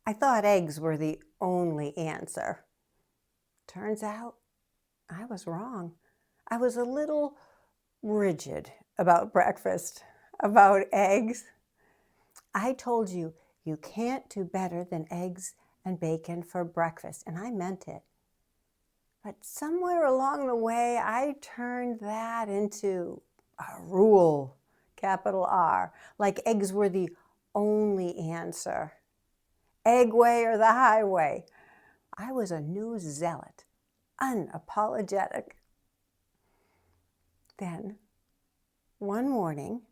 I thought eggs were the only answer. Turns out I was wrong. I was a little rigid about breakfast, about eggs. I told you, you can't do better than eggs and bacon for breakfast, and I meant it. But somewhere along the way, I turned that into a rule, capital R, like eggs were the only answer. Egg way or the highway. I was a new zealot, unapologetic. Then, one morning,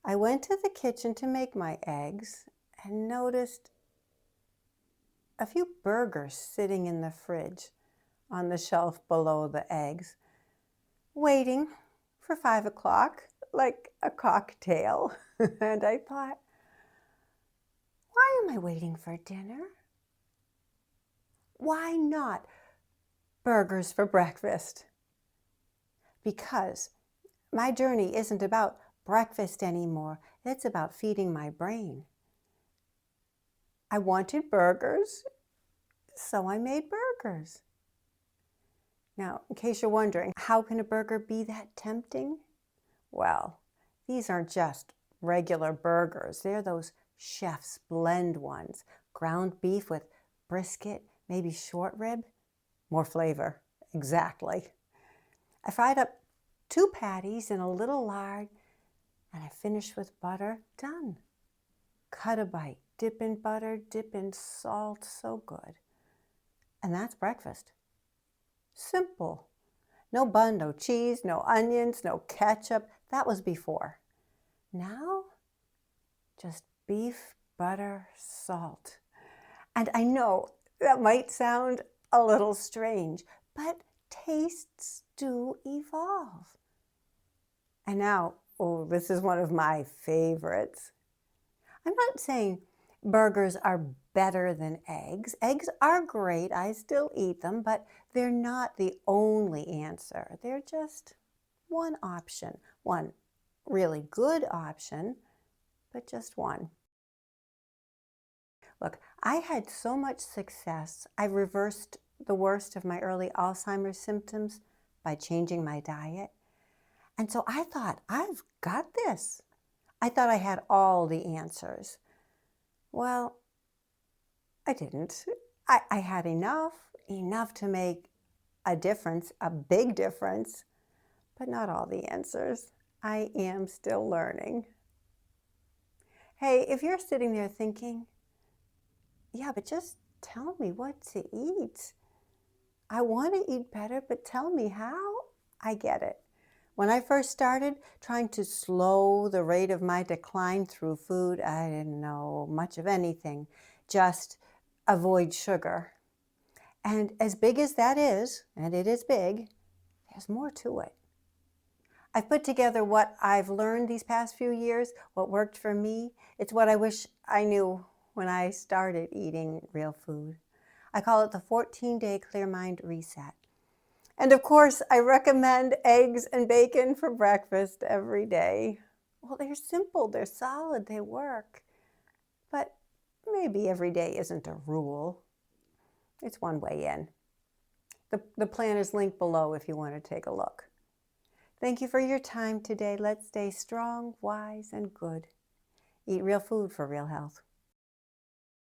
I went to the kitchen to make my eggs and noticed a few burgers sitting in the fridge on the shelf below the eggs, waiting for 5 o'clock like a cocktail. And I thought, why am I waiting for dinner? Why not burgers for breakfast? Because my journey isn't about breakfast anymore. It's about feeding my brain. I wanted burgers, so I made burgers. Now, in case you're wondering, how can a burger be that tempting? Well, these aren't just regular burgers. They're those chef's blend ones. Ground beef with brisket, maybe short rib. More flavor, exactly. I fried up 2 patties in a little lard, and I finished with butter. Done. Cut a bite, dip in butter, dip in salt, so good. And that's breakfast. Simple. No bun, no cheese, no onions, no ketchup. That was before. Now, just beef, butter, salt. And I know that might sound a little strange, but tastes do evolve. And now, oh, this is one of my favorites. I'm not saying burgers are better than eggs. Eggs are great. I still eat them, but they're not the only answer. They're just one option, one really good option, but just one. Look, I had so much success. I reversed the worst of my early Alzheimer's symptoms by changing my diet. And so I thought, I've got this. I thought I had all the answers. Well, I didn't. I had enough to make a difference, a big difference, but not all the answers. I am still learning. Hey, if you're sitting there thinking, yeah, but just tell me what to eat. I want to eat better, but tell me how. I get it. When I first started trying to slow the rate of my decline through food, I didn't know much of anything. Just avoid sugar. And as big as that is, and it is big, there's more to it. I've put together what I've learned these past few years, what worked for me. It's what I wish I knew when I started eating real food. I call it the 14-day Clear Mind Reset. And of course, I recommend eggs and bacon for breakfast every day. Well, they're simple, they're solid, they work. But maybe every day isn't a rule. It's one way in. The plan is linked below if you want to take a look. Thank you for your time today. Let's stay strong, wise, and good. Eat real food for real health.